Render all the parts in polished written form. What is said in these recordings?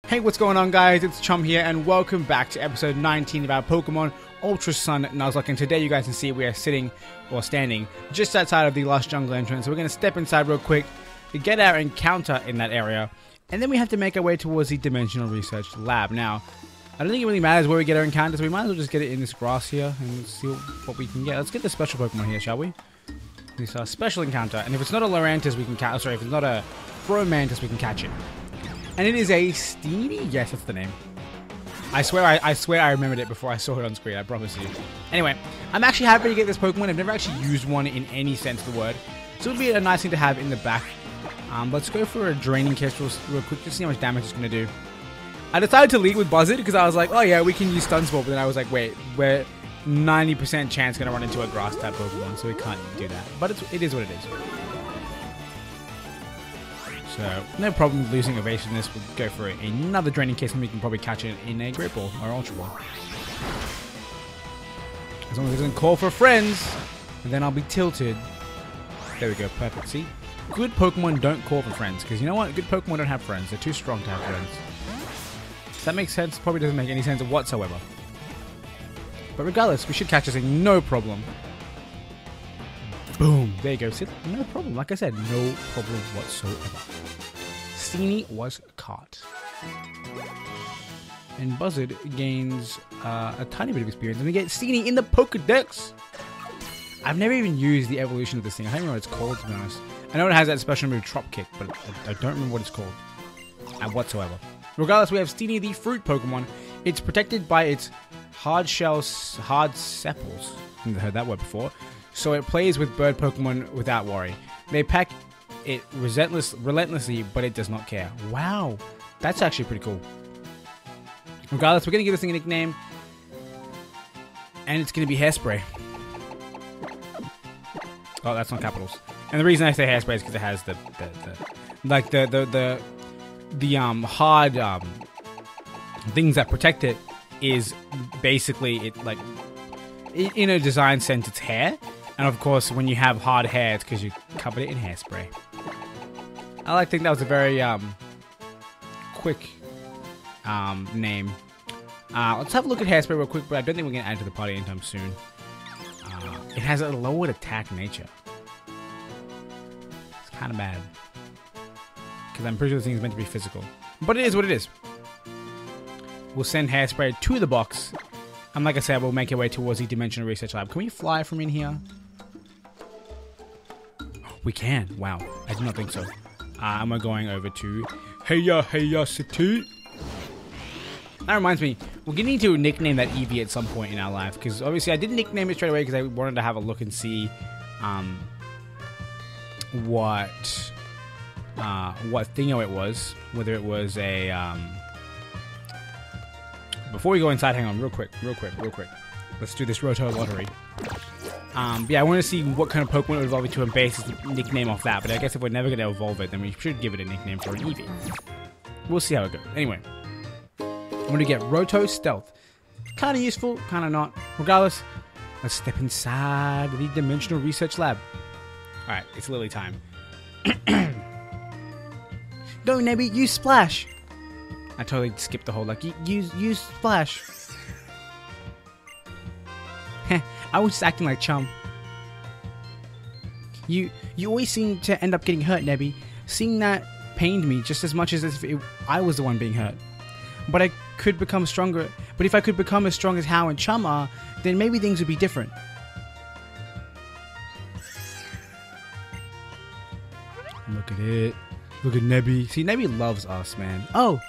Hey, what's going on, guys? It's Chum here, and welcome back to episode 19 of our Pokemon Ultra Sun Nuzlocke. And today, you guys can see we are sitting, or standing, just outside of the Lost Jungle entrance. So we're going to step inside real quick to get our encounter in that area, and then we have to make our way towards the Dimensional Research Lab. Now, I don't think it really matters where we get our encounter, so we might as well just get it in this grass here and see what we can get. Let's get the special Pokemon here, shall we? This is our special encounter, and if it's not a Lurantis, we can catch. Sorry, if it's not a Fromantis, we can catch it. And it is a Steenie? Yes, that's the name. I swear I remembered it before I saw it on screen, I promise you. Anyway, I'm actually happy to get this Pokemon. I've never actually used one in any sense of the word. So it would be a nice thing to have in the back. Let's go for a Draining Kiss real quick, just see how much damage it's going to do. I decided to lead with Buzzard because I was like, oh yeah, we can use Stun Spore, but then I was like, wait, we're 90% chance going to run into a Grass type Pokemon, so we can't do that. But it is what it is. So, no problem losing evasiveness. We'll go for another Draining Kiss and we can probably catch it in a Great Ball or Ultra Ball. As long as it doesn't call for friends, and then I'll be tilted. There we go, perfect. See? Good Pokemon don't call for friends, because you know what? Good Pokemon don't have friends. They're too strong to have friends. Does that make sense? Probably doesn't make any sense whatsoever. But regardless, we should catch this thing, no problem. Boom. There you go. See, no problem. Like I said, no problem whatsoever. Steenie was caught. And Buzzard gains a tiny bit of experience. And we get Steenie in the Pokedex. I've never even used the evolution of this thing. I don't even know what it's called, to be honest. I know it has that special move, Trop Kick, but I don't remember what it's called whatsoever. Regardless, we have Steenie, the fruit Pokemon. It's protected by its hard sepals. I've never heard that word before. So it plays with bird Pokemon without worry. They pack it relentlessly, but it does not care. Wow, that's actually pretty cool. Regardless, we're going to give this thing a nickname, and it's going to be Hairspray. Oh, that's not capitals. And the reason I say Hairspray is because it has the hard things that protect it. Is basically it, like, in a design sense, it's hair. And of course, when you have hard hair, it's because you covered it in hairspray. I think that was a very quick name. Let's have a look at Hairspray real quick, but I don't think we're going to add it to the party anytime soon. It has a lowered attack nature. It's kind of bad. Because I'm pretty sure this thing is meant to be physical. But it is what it is. We'll send Hairspray to the box. And like I said, we'll make our way towards the Dimensional Research Lab. Can we fly from in here? We can. Wow. I did not think so. And we're going over to Heya City. That reminds me, we're going to need to nickname that Eevee at some point in our life. Because obviously I didn't nickname it straight away because I wanted to have a look and see what thingo it was. Whether it was a... Before we go inside, hang on, real quick. Let's do this Roto Lottery. Yeah, I want to see what kind of Pokemon it would evolve into and base its nickname off that. But I guess if we're never going to evolve it, then we should give it a nickname for an Eevee. We'll see how it goes. Anyway, I'm going to get Roto Stealth. Kind of useful, kind of not. Regardless, let's step inside the Dimensional Research Lab. Alright, it's Lily time. Go, Nebby, use Splash! I totally skipped the whole, like, use Splash. Heh, I was just acting like Chum. You always seem to end up getting hurt, Nebby. Seeing that pained me just as much as if I was the one being hurt. But I could become stronger. But if I could become as strong as Hao and Chum are, then maybe things would be different. Look at it. Look at Nebby. See, Nebby loves us, man. Oh!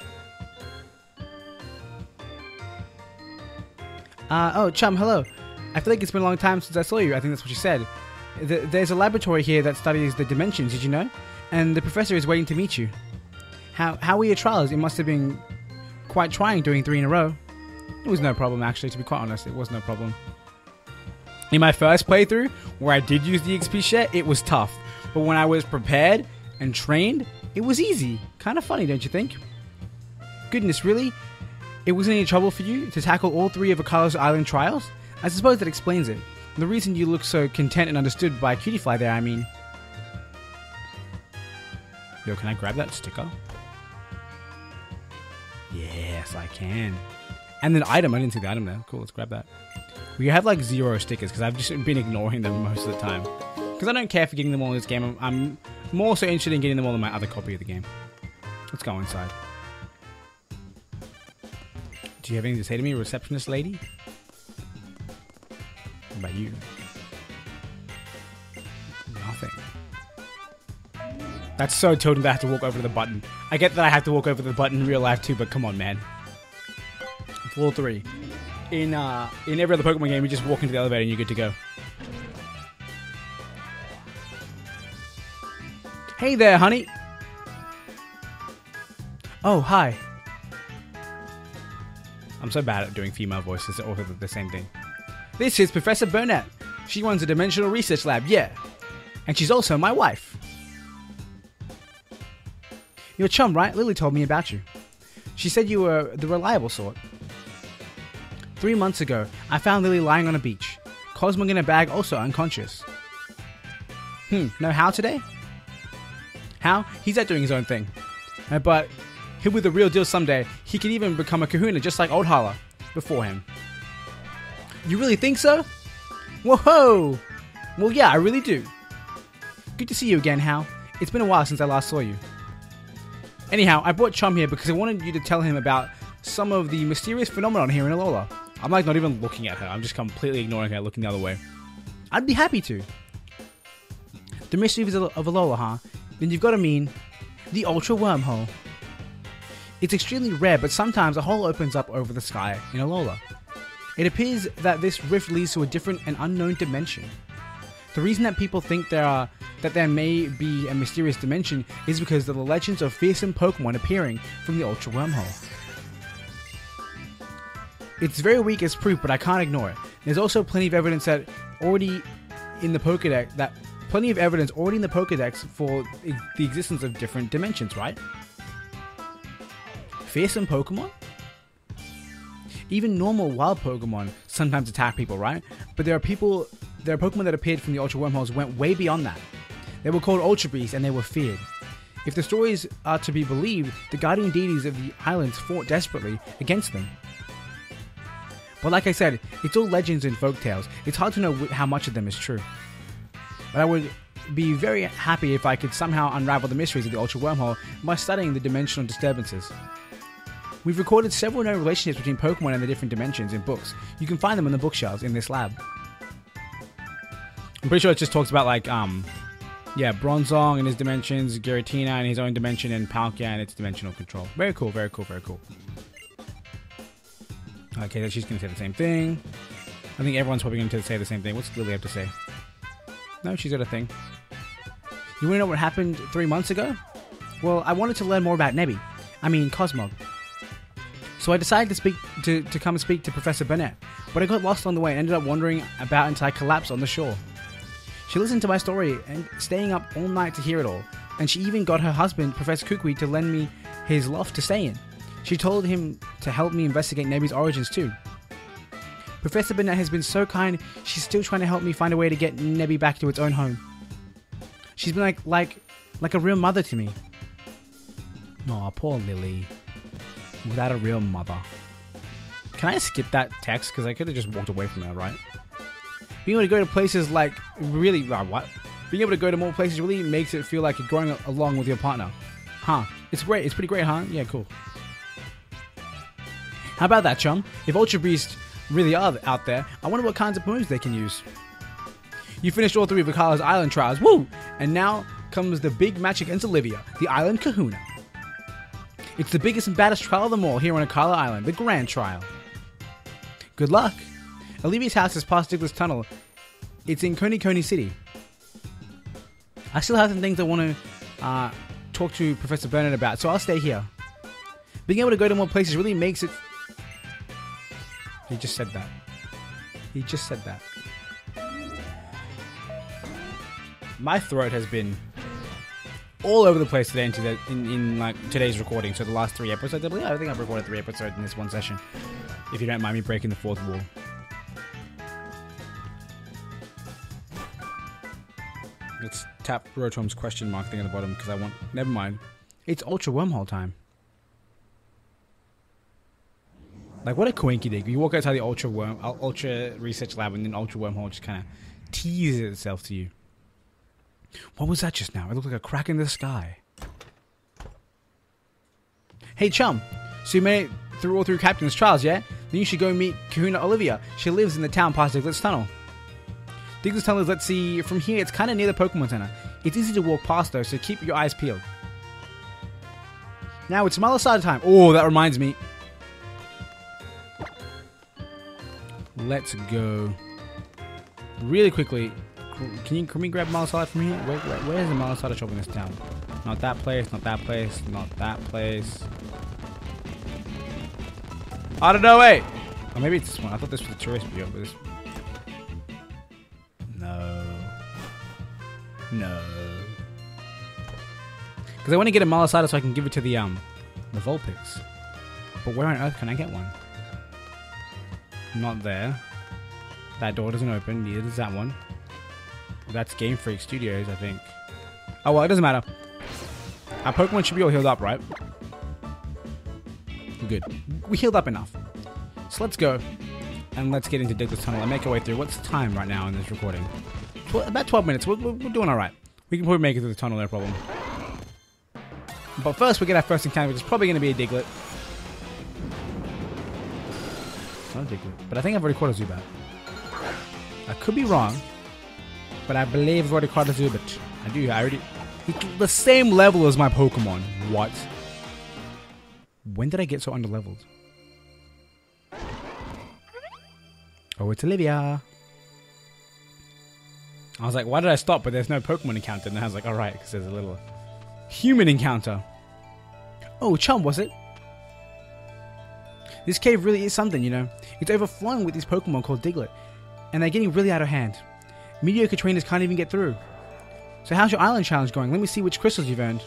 Oh, Chum, hello. I feel like it's been a long time since I saw you. I think that's what you said. There's a laboratory here that studies the dimensions, did you know? And the professor is waiting to meet you. How were your trials? It must have been quite trying doing 3 in a row. It was no problem, actually, to be quite honest. It was no problem. In my first playthrough, where I did use the XP share, it was tough. But when I was prepared and trained, it was easy. Kind of funny, don't you think? Goodness, really? It wasn't any trouble for you to tackle all 3 of Akala's island trials? I suppose that explains it. The reason you look so content and understood by Cutiefly there, I mean. Yo, can I grab that sticker? Yes, I can. And then item. I didn't see the item there. Cool, let's grab that. We have like 0 stickers because I've just been ignoring them most of the time. Because I don't care for getting them all in this game. I'm more so interested in getting them all in my other copy of the game. Let's go inside. Do you have anything to say to me, receptionist lady? What about you? Nothing. That's so tilting that I have to walk over to the button. I get that I have to walk over to the button in real life too, but come on, man. Floor 3. In every other Pokemon game, you just walk into the elevator and you're good to go. Hey there, honey. Oh, hi. I'm so bad at doing female voices. They're all the same thing. This is Professor Burnett. She runs a dimensional research lab, yeah. And she's also my wife. You're Chum, right? Lily told me about you. She said you were the reliable sort. 3 months ago, I found Lily lying on a beach. Cosmog in a bag, also unconscious. Know How today? How? He's out doing his own thing. But he'll be the real deal someday. He could even become a kahuna just like old Hala before him. You really think so? Whoa! Well, yeah, I really do. Good to see you again, Hal. It's been a while since I last saw you. Anyhow, I brought Chum here because I wanted you to tell him about some of the mysterious phenomenon here in Alola. I'm like not even looking at her. I'm just completely ignoring her, looking the other way. I'd be happy to. The mysteries of Alola, huh? Then you've got to mean the Ultra Wormhole. It's extremely rare, but sometimes a hole opens up over the sky in Alola. It appears that this rift leads to a different and unknown dimension. The reason that people think there may be a mysterious dimension is because of the legends of fearsome Pokemon appearing from the Ultra Wormhole. It's very weak as proof, but I can't ignore it. There's also plenty of evidence already in the Pokedex for the existence of different dimensions, right? Fearsome Pokemon? Even normal wild Pokemon sometimes attack people, right? But there are Pokemon that appeared from the Ultra Wormholes went way beyond that. They were called Ultra Beasts and they were feared. If the stories are to be believed, the guardian deities of the islands fought desperately against them. But like I said, it's all legends and folktales. It's hard to know how much of them is true. But I would be very happy if I could somehow unravel the mysteries of the Ultra Wormhole by studying the dimensional disturbances. We've recorded several known relationships between Pokemon and the different dimensions in books. You can find them on the bookshelves in this lab. I'm pretty sure it just talks about like, Bronzong and his dimensions, Giratina and his own dimension, and Palkia and its dimensional control. Very cool, very cool, very cool. Okay, so she's going to say the same thing. I think everyone's probably going to say the same thing. What's Lily have to say? No, she's got a thing. You want to know what happened 3 months ago? Well, I wanted to learn more about Cosmog. So I decided to come and speak to Professor Burnett, but I got lost on the way and ended up wandering about until I collapsed on the shore. She listened to my story and staying up all night to hear it all, and she even got her husband, Professor Kukui, to lend me his loft to stay in. She told him to help me investigate Nebby's origins too. Professor Burnett has been so kind, she's still trying to help me find a way to get Nebby back to its own home. She's been like a real mother to me. Aw, poor Lily. Without a real mother. Can I skip that text? Because I could have just walked away from her, right? Being able to go to places like really... what? Being able to go to more places really makes it feel like you're going along with your partner. Huh. It's great. It's pretty great, huh? Yeah, cool. How about that, Chum? If Ultra Beasts really are out there, I wonder what kinds of moves they can use. You finished all 3 of Akala's Island Trials. Woo! And now comes the big match against Olivia, the Island Kahuna. It's the biggest and baddest trial of them all here on Akala Island, the Grand Trial. Good luck. Olivia's house is past Digless Tunnel. It's in Coney City. I still have some things I want to talk to Professor Burnett about, so I'll stay here. Being able to go to more places really makes it... He just said that. He just said that. My throat has been all over the place today in like today's recording. So the last 3 episodes, I believe. I think I've recorded 3 episodes in this one session. If you don't mind me breaking the 4th wall. Let's tap Rotom's question mark thing at the bottom because I want... Never mind. It's Ultra Wormhole time. Like, what a coinky dig. You walk outside the Ultra Research Lab and then Ultra Wormhole just kind of teases itself to you. What was that just now? It looked like a crack in the sky. Hey, Chum. So you made it through all three Captain's Trials, yeah? Then you should go meet Kahuna Olivia. She lives in the town past Diglett's Tunnel. Diglett's Tunnel is, let's see, from here, it's kind of near the Pokemon Center. It's easy to walk past, though, so keep your eyes peeled. Now it's Malasada time. Oh, that reminds me. Let's go. Really quickly. Can we grab Malasada from here? Where's the Malasada shop in this town? Not that place, not that place, not that place. I don't know, wait! Oh, maybe it's this one. I thought this was the tourist bureau, but this... No. No. Because I want to get a Malasada so I can give it to the Vulpix. But where on earth can I get one? Not there. That door doesn't open, neither does that one. That's Game Freak Studios, I think. Oh, well, it doesn't matter. Our Pokemon should be all healed up, right? Good. We healed up enough. So let's go. And let's get into Diglett's Tunnel and make our way through. What's the time right now in this recording? About 12 minutes. We're doing alright. We can probably make it through the tunnel, no problem. But first, we get our first encounter, which is probably going to be a Diglett. It's not a Diglett. But I think I've already caught a Zubat. I could be wrong. But I believe I've already caught a Zubat. I do. I already... It's the same level as my Pokemon. What? When did I get so underleveled? Oh, it's Olivia. I was like, why did I stop? But there's no Pokemon encounter. And I was like, alright, because there's a little human encounter. Oh, Chum, was it? This cave really is something, you know. It's overflowing with these Pokemon called Diglett. And they're getting really out of hand. Mediocre trainers can't even get through. So how's your island challenge going? Let me see which crystals you've earned.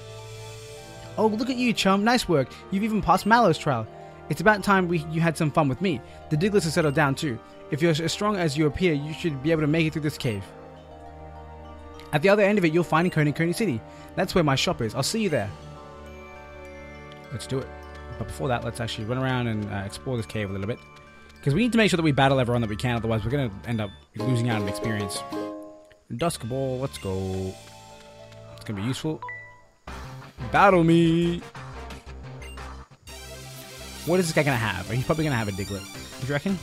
Oh, look at you, Chum. Nice work. You've even passed Mallow's trial. It's about time you had some fun with me. The Digletts have settled down too. If you're as strong as you appear, you should be able to make it through this cave. At the other end of it, you'll find Coney City. That's where my shop is. I'll see you there. Let's do it. But before that, let's actually run around and explore this cave a little bit. Because we need to make sure that we battle everyone that we can, otherwise we're going to end up losing out on experience. Dusk Ball, let's go. It's going to be useful. Battle me! What is this guy going to have? He's probably going to have a Diglett. Do you reckon?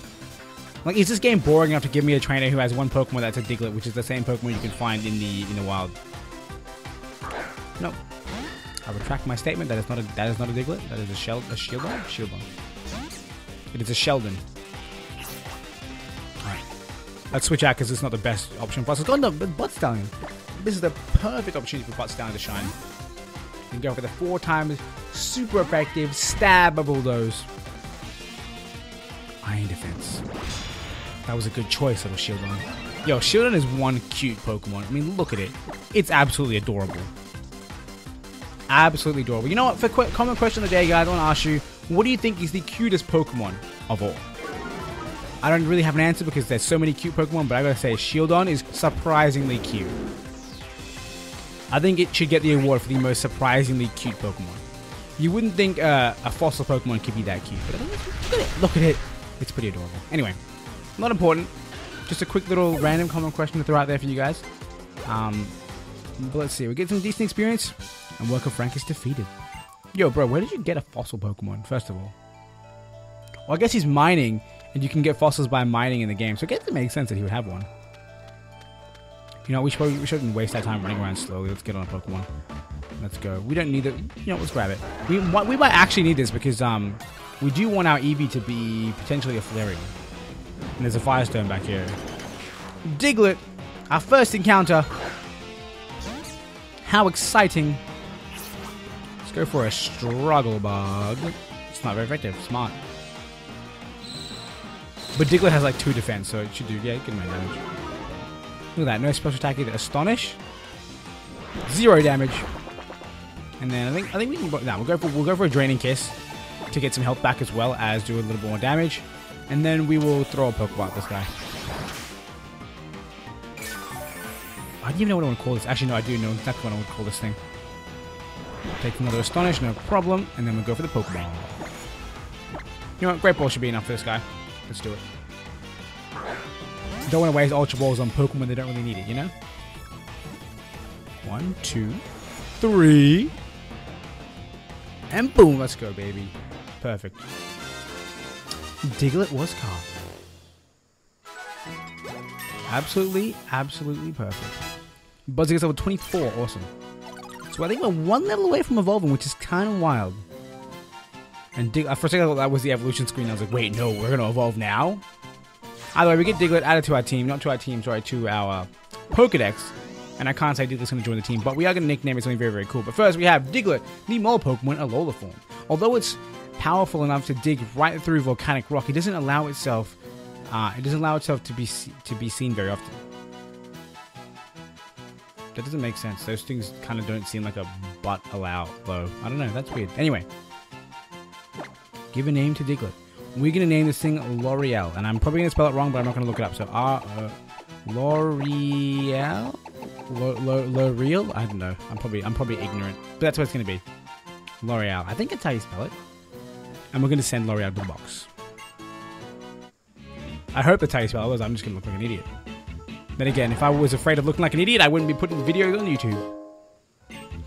Like, is this game boring enough to give me a trainer who has one Pokemon that's a Diglett, which is the same Pokemon you can find in the wild? Nope. I retract my statement. That is not a Diglett. That is a Shieldon. Shieldon. It is a Sheldon. Alright. Let's switch out because it's not the best option for us. It's gone to Butt Stallion. This is the perfect opportunity for Butt Stallion to shine. You can go for the 4 times super effective stab of bulldoze. Iron defense. That was a good choice, little Shieldon. Yo, Shieldon is one cute Pokemon. I mean, look at it. It's absolutely adorable. Absolutely adorable. You know what? For common question of the day, guys, I want to ask you, what do you think is the cutest Pokemon of all? I don't really have an answer because there's so many cute Pokemon, but I gotta say, Shieldon is surprisingly cute. I think it should get the award for the most surprisingly cute Pokemon. You wouldn't think a fossil Pokemon could be that cute, but look at it. Look at it. It's pretty adorable. Anyway, not important. Just a quick little random common question to throw out there for you guys. But let's see. We get some decent experience, and Worker Frank is defeated. Yo, bro, where did you get a fossil Pokemon, first of all? Well, I guess he's mining, and you can get fossils by mining in the game, so I guess it makes sense that he would have one. You know, we shouldn't waste our time running around slowly. Let's get on a Pokemon. Let's go. We don't need it. You know, let's grab it. We might actually need this because we do want our Eevee to be potentially a Flareon. And there's a Firestone back here. Diglett! Our first encounter! How exciting! Let's go for a Struggle Bug. It's not very effective. Smart. But Diglett has like 2 defense, so it should do, yeah, good amount of damage. Look at that, no special attack either. Astonish. 0 damage. And then I think we can we'll go for a Draining Kiss to get some health back as well as do a little bit more damage. And then we will throw a Pokeball at this guy. I don't even know what I want to call this. Actually, no, I do know exactly what I would call this thing. Take another Astonish, no problem. And then we'll go for the Pokeball. You know what? Great Ball should be enough for this guy. Let's do it. Don't want to waste Ultra Balls on Pokemon when they don't really need it, you know? 1, 2, 3. And boom, let's go, baby. Perfect. Diglett was calm. Absolutely, absolutely perfect. Buzzy gets level 24, awesome. So I think we're 1 level away from evolving, which is kind of wild. And for a second I thought that was the evolution screen. I was like, wait, no, we're going to evolve now? Either way, we get Diglett added to our team. Not to our team, sorry, to our Pokedex. And I can't say Diglett's going to join the team, but we are going to nickname it something very, very cool. But first, we have Diglett, the mole Pokemon, Alola form. Although it's powerful enough to dig right through volcanic rock, it doesn't allow itself to be seen very often. That doesn't make sense. Those things kind of don't seem like a butt allow, though. I don't know. That's weird. Anyway, give a name to Diglett. We're going to name this thing L'Oreal, and I'm probably going to spell it wrong, but I'm not going to look it up. So L'Oreal? L'Oreal? I don't know. I'm probably ignorant, but that's what it's going to be. L'Oreal. I think that's how you spell it. And we're going to send L'Oreal to the box. I hope that's how you spell it, otherwise I'm just going to look like an idiot. Then again, if I was afraid of looking like an idiot, I wouldn't be putting the videos on YouTube.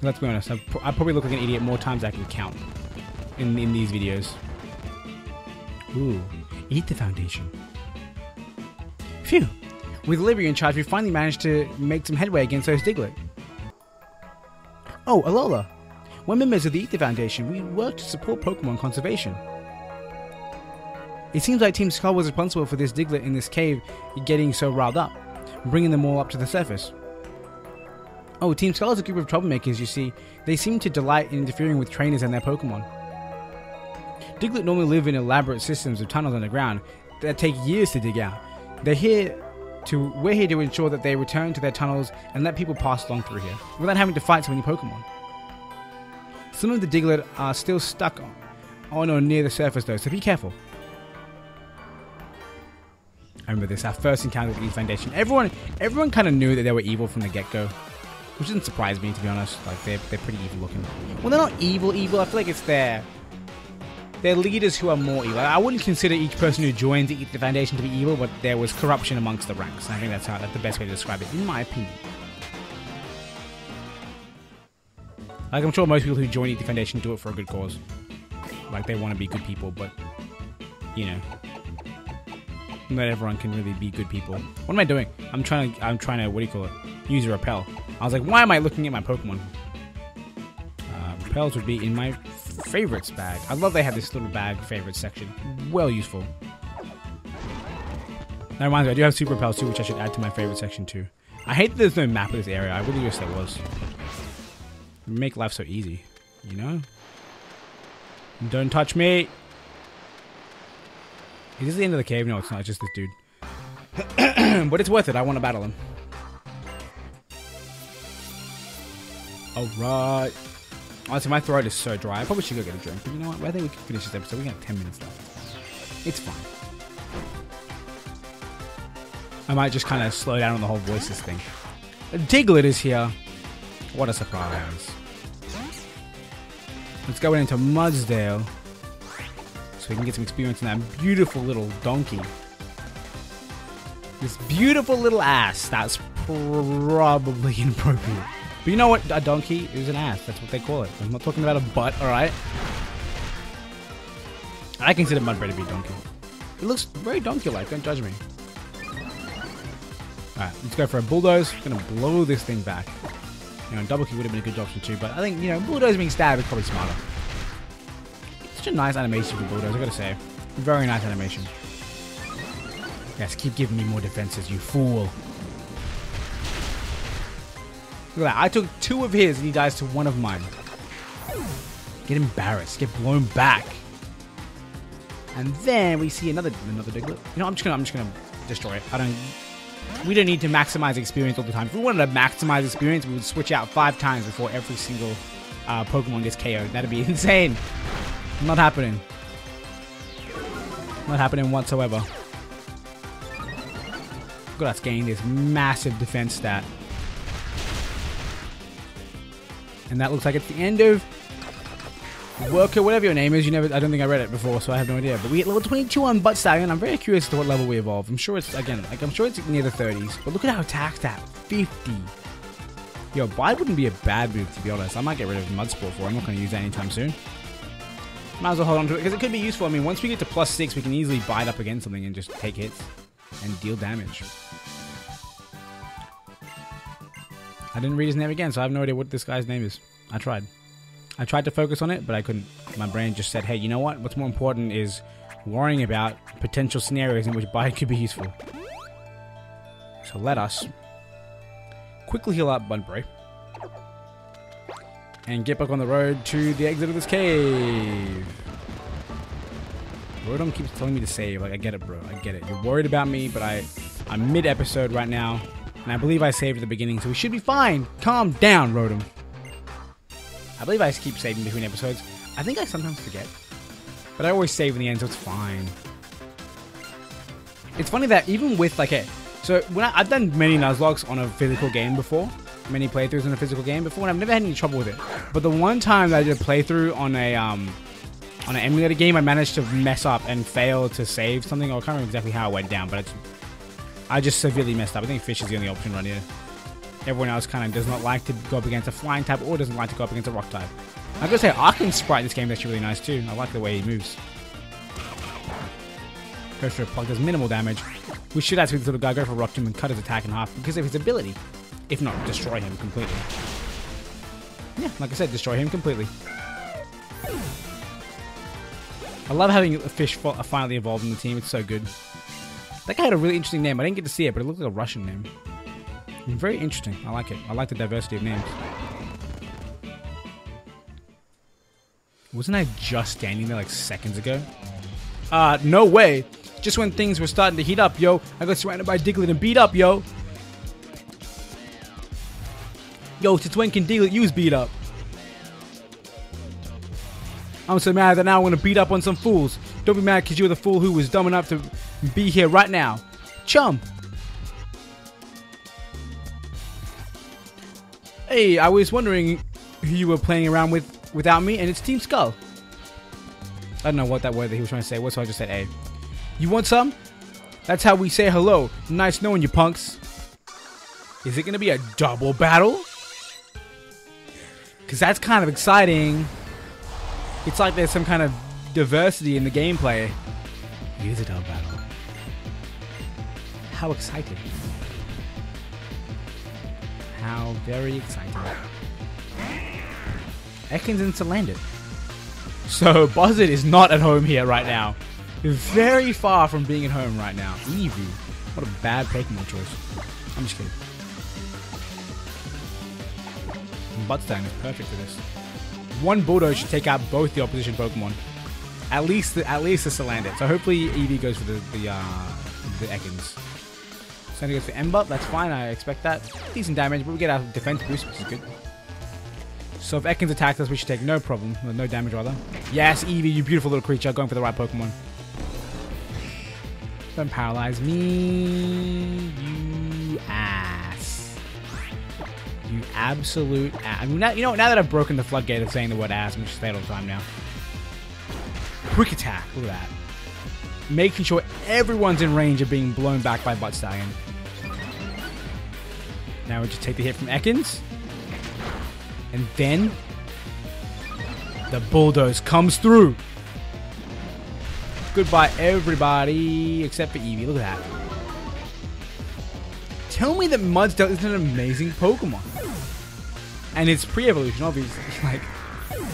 Let's be honest, I probably look like an idiot more times than I can count in these videos. Ooh, eat the foundation. Phew. With Olivia in charge, we finally managed to make some headway against those Diglett. Oh, Alola. We're members of the Eat the Foundation. We work to support Pokemon conservation. It seems like Team Skull was responsible for this Diglett in this cave getting so riled up, bringing them all up to the surface. Oh, Team Skull is a group of troublemakers, you see. They seem to delight in interfering with trainers and their Pokemon. Diglett normally live in elaborate systems of tunnels underground that take years to dig out. We're here to ensure that they return to their tunnels and let people pass along through here, without having to fight so many Pokemon. Some of the Diglett are still stuck on or near the surface though, so be careful. I remember this, our first encounter with the Eat Foundation. Everyone kind of knew that they were evil from the get-go, which didn't surprise me, to be honest. Like, they're pretty evil looking. Well, they're not evil. I feel like it's their leaders who are more evil. I wouldn't consider each person who joins the Eat the Foundation to be evil, but there was corruption amongst the ranks. And I think that's the best way to describe it, in my opinion. Like, I'm sure most people who join Eat the Foundation do it for a good cause. Like, they want to be good people, but, you know, not everyone can really be good people. What am I doing? I'm trying to, what do you call it? Use a repel. I was like, why am I looking at my Pokemon? Repels would be in my favorites bag. I love they have this little bag favorites section. Well useful. That reminds me, I do have Super Repels too, which I should add to my favorite section too. I hate that there's no map of this area. I really wish there was. It would make life so easy, you know? Don't touch me! Is this the end of the cave? No, it's not. It's just this dude. But it's worth it. I want to battle him. Alright. Honestly, my throat is so dry. I probably should go get a drink. But you know what? I think we can finish this episode. We got 10 minutes left. It's fine. I might just kind of slow down on the whole voices thing. Diglett is here. What a surprise. Let's go into Mudsdale. So we can get some experience in that beautiful little donkey. This beautiful little ass. That's probably inappropriate. But you know what? A donkey is an ass. That's what they call it. I'm not talking about a butt, alright? I consider Mudbray to be a donkey. It looks very donkey-like. Don't judge me. Alright, let's go for a bulldoze. I'm gonna blow this thing back. You know, double kick would have been a good option too, but I think, you know, bulldoze being stabbed is probably smarter. Such a nice animation for bulldoze, I gotta say. Very nice animation. Yes, keep giving me more defenses, you fool. Look at that. I took 2 of his and he dies to 1 of mine. Get embarrassed. Get blown back. And then we see another Diglett. You know, I'm just gonna destroy it. We don't need to maximize experience all the time. If we wanted to maximize experience, we would switch out 5 times before every single Pokemon gets KO'd. That'd be insane. Not happening. Not happening whatsoever. Look at us gaining this massive defense stat. And that looks like it's the end of Worker, whatever your name is, I don't think I read it before, so I have no idea. But we hit level 22 on Butt Stallion. I'm very curious as to what level we evolve. I'm sure it's, again, like, I'm sure it's near the 30s. But look at our attack stat, 50. Yo, Bite wouldn't be a bad move, to be honest. I might get rid of Mudsport for it. I'm not going to use that anytime soon. Might as well hold on to it, because it could be useful. I mean, once we get to +6, we can easily bite up against something and just take hits and deal damage. I didn't read his name again, so I have no idea what this guy's name is. I tried to focus on it, but I couldn't. My brain just said, hey, you know what? What's more important is worrying about potential scenarios in which Bite could be useful. So let us quickly heal up Budbury and get back on the road to the exit of this cave. Rodom keeps telling me to save. Like, I get it, bro. I get it. You're worried about me, but I'm mid-episode right now, and I believe I saved at the beginning, so we should be fine. Calm down, Rodom. I believe I keep saving between episodes. I think I sometimes forget. But I always save in the end, so it's fine. It's funny that even with, like, so when I've done many Nuzlocks on a physical game before. Many playthroughs on a physical game before, and I've never had any trouble with it. But the one time that I did a playthrough on an emulator game, I managed to mess up and fail to save something. I can't remember exactly how it went down, but I just severely messed up. I think Fish is the only option right here. Everyone else kind of does not like to go up against a flying type or doesn't like to go up against a rock type. I'm going to say Arcan's sprite in this game is actually really nice too. I like the way he moves. Goes for a plug, does minimal damage. We should actually this little guy go for Rock Tomb and cut his attack in half because of his ability. If not, destroy him completely. Yeah, like I said, destroy him completely. I love having a Fish finally evolved in the team. It's so good. That guy had a really interesting name. I didn't get to see it, but it looked like a Russian name. Very interesting. I like it. I like the diversity of names. Wasn't I just standing there like seconds ago? No way. Just when things were starting to heat up, yo. I got surrounded by Diglett and beat up, yo. Yo, since when can Diglett use beat up? I'm so mad that now I want to beat up on some fools. Don't be mad because you're the fool who was dumb enough to be here right now. Chum. Hey, I was wondering who you were playing around with without me, and it's Team Skull. I don't know what that word that he was trying to say was, so I just said, hey. You want some? That's how we say hello. Nice knowing you, punks. Is it going to be a double battle? Because that's kind of exciting. It's like there's some kind of diversity in the gameplay. Use a double battle. How exciting. How very exciting. Ekans and landed. So Buzzard is not at home here right now. Very far from being at home right now. Eevee. What a bad Pokemon choice. I'm just kidding. Buttstone is perfect for this. One Bulldoze should take out both the opposition Pokemon. At least the Salandit. So hopefully Eevee goes for the Ekans. So he goes for Ember. That's fine. I expect that. Decent damage, but we get our defense boost, which is good. So if Ekans attacks us, we should take no problem. No damage, rather. Yes, Eevee, you beautiful little creature. Going for the right Pokemon. Don't paralyze me, you ass. You absolute ass. I mean, now, you know, now that I've broken the floodgate of saying the word ass, I'm just saying it all the time now. Quick attack. Look at that. Making sure everyone's in range of being blown back by Butt Stallion. Now we just take the hit from Ekans. And then the Bulldoze comes through. Goodbye, everybody, except for Eevee. Look at that. Tell me that Mudsdale isn't an amazing Pokemon. And it's pre-evolution, obviously. Like,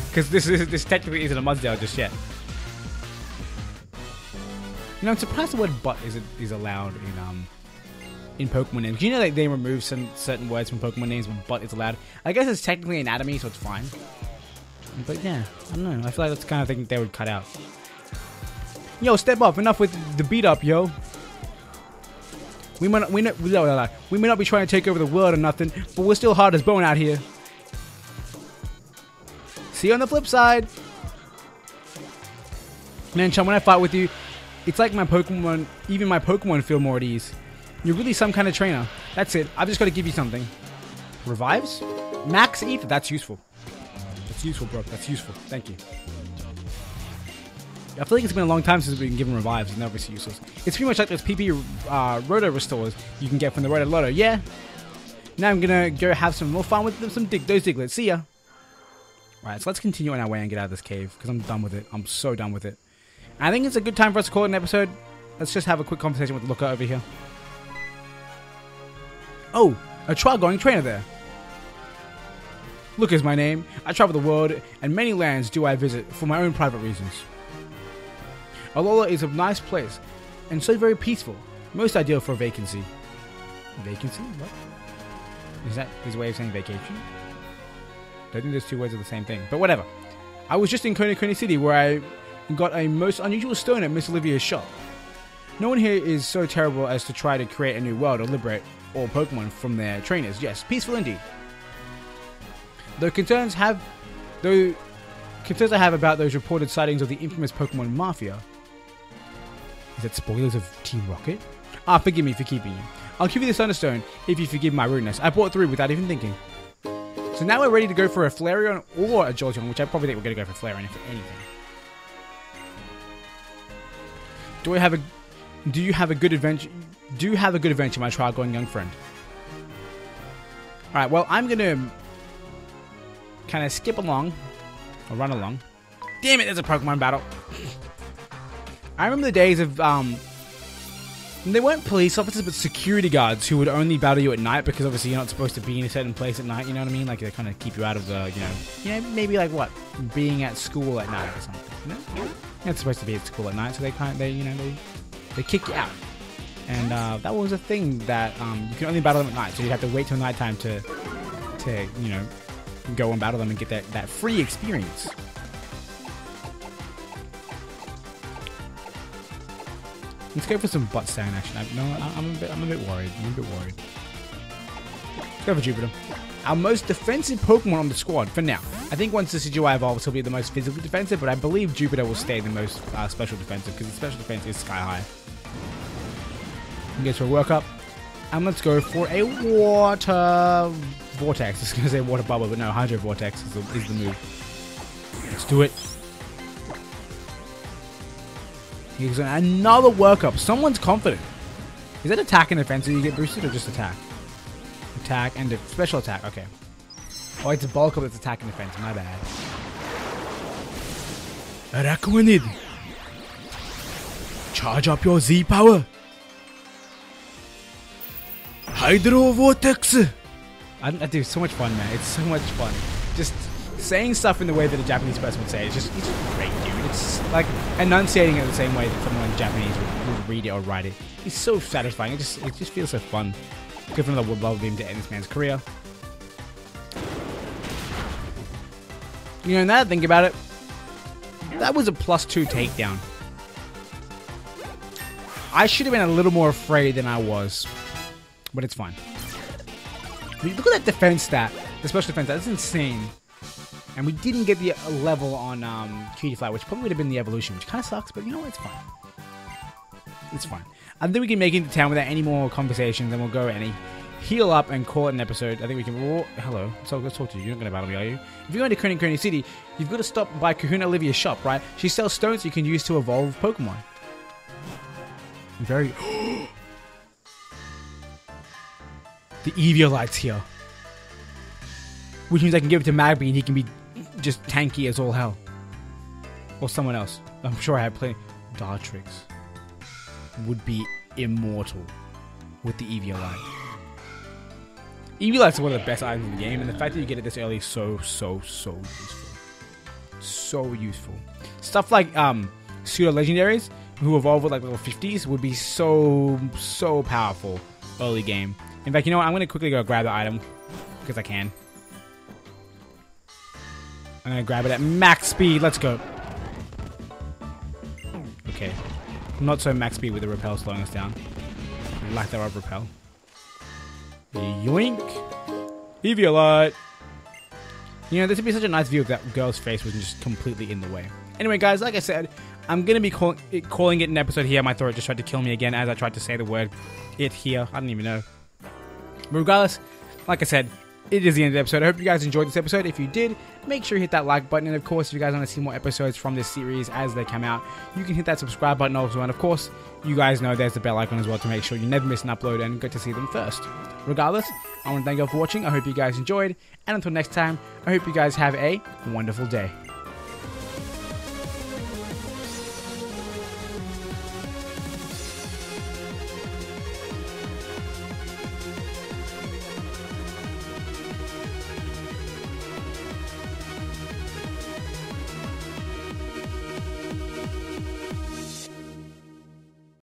because this technically isn't a Mudsdale just yet. You know, I'm surprised the word "butt" is allowed in Pokemon names. You know that they remove some certain words from Pokemon names when "butt" is allowed. I guess it's technically anatomy, so it's fine. But yeah, I don't know. I feel like that's the kind of thing they would cut out. Yo, step up! Enough with the beat up, yo. We may not be trying to take over the world or nothing, but we're still hard as bone out here. See you on the flip side. Man, Chum, when I fight with you, it's like my Pokemon, even my Pokemon feel more at ease. You're really some kind of trainer. That's it. I've just got to give you something. Revives? Max Ether. That's useful. It's useful, bro. That's useful. Thank you. I feel like it's been a long time since we've been given revives, and they're obviously useless. It's pretty much like those PP Roto restores you can get from the Roto Lotto. Yeah. Now I'm gonna go have some more fun with those Diglets. See ya. Right, so let's continue on our way and get out of this cave, because I'm done with it. I'm so done with it. I think it's a good time for us to call it an episode. Let's just have a quick conversation with Looker over here. Oh, a trial-going trainer there. Look is my name. I travel the world, and many lands do I visit for my own private reasons. Alola is a nice place, and so very peaceful. Most ideal for a vacancy. Vacancy? What? Is that his way of saying vacation? I think those two words are the same thing, but whatever. I was just in Coney City where I got a most unusual stone at Miss Olivia's shop. No one here is so terrible as to try to create a new world or liberate all Pokemon from their trainers. Yes, peaceful indeed. Though concerns I have about those reported sightings of the infamous Pokemon Mafia. Is that spoilers of Team Rocket? Ah, forgive me for keeping you. I'll give you the Thunderstone if you forgive my rudeness. I bought 3 without even thinking. So now we're ready to go for a Flareon or a Jolteon, which I probably think we're going to go for Flareon if anything. Do you have a good adventure, my trial-going young friend? Alright, well, I'm going to kind of skip along, or run along. Damn it, there's a Pokemon battle. I remember the days of, they weren't police officers, but security guards who would only battle you at night, because obviously you're not supposed to be in a certain place at night, you know what I mean? Like, they kind of keep you out of the, you know, maybe like what? Being at school at night or something, you know? You're not supposed to be at school at night, so they kick you out. And that was a thing that you can only battle them at night, so you'd have to wait till nighttime to you know, go and battle them and get that free experience. Let's go for some butt stand action. I'm a bit worried. Let's go for Jupiter. Our most defensive Pokemon on the squad for now. I think once the Decidueye evolves, he'll be the most physically defensive, but I believe Jupiter will stay the most special defensive, because the special defense is sky high. Gets for a workup. And let's go for a water vortex. I was going to say water bubble, but no, hydro vortex is the move. Let's do it. Here's another workup. Someone's confident. Is that attack and defense that you get boosted, or just attack? Attack and special attack. Okay. Oh, it's a bulk up that's attack and defense. My bad. Araquanid. Charge up your Z power. Hydro vortex. I do so much fun, man. It's so much fun. Just saying stuff in the way that a Japanese person would say. It's just great, dude. It's like enunciating it the same way that someone Japanese would read it or write it. It's so satisfying. It just feels so fun. Good for another Bubble Beam to end this man's career. You know, now that I think about it, that was a +2 takedown. I should have been a little more afraid than I was. But it's fine. Look at that defense stat. The special defense stat. That's insane. And we didn't get the level on Cutie Fly, which probably would have been the evolution, which kind of sucks, but you know what? It's fine. It's fine. I think we can make it into town without any more conversations, and we'll go any heal up and call it an episode. I think we can... hello. So let's talk to you. You're not going to battle me, are you? If you're going to Coney City, you've got to stop by Kahuna Olivia's shop, right? She sells stones you can use to evolve Pokemon. Very... The Eviolite's here. Which means I can give it to Magby and he can be just tanky as all hell. Or someone else. I'm sure I have plenty. Dartrix would be immortal with the Eviolite. Eviolite's one of the best items in the game, and the fact that you get it this early is so useful. So useful. Stuff like pseudo legendaries who evolve with like level 50s would be so powerful early game. In fact, you know what? I'm going to quickly go grab the item because I can. I'm going to grab it at max speed. Let's go. Okay. Not so max speed with the repel slowing us down. Lack thereof repel. Yoink. Eviolite. You know, this would be such a nice view if that girl's face wasn't just completely in the way. Anyway, guys, like I said, I'm going to be calling it an episode here. My throat just tried to kill me again as I tried to say the word it here. I don't even know. But regardless, like I said, it is the end of the episode. I hope you guys enjoyed this episode. If you did, make sure you hit that like button. And of course, if you guys want to see more episodes from this series as they come out, you can hit that subscribe button also. And of course, you guys know there's the bell icon as well to make sure you never miss an upload and get to see them first. Regardless, I want to thank you all for watching. I hope you guys enjoyed. And until next time, I hope you guys have a wonderful day.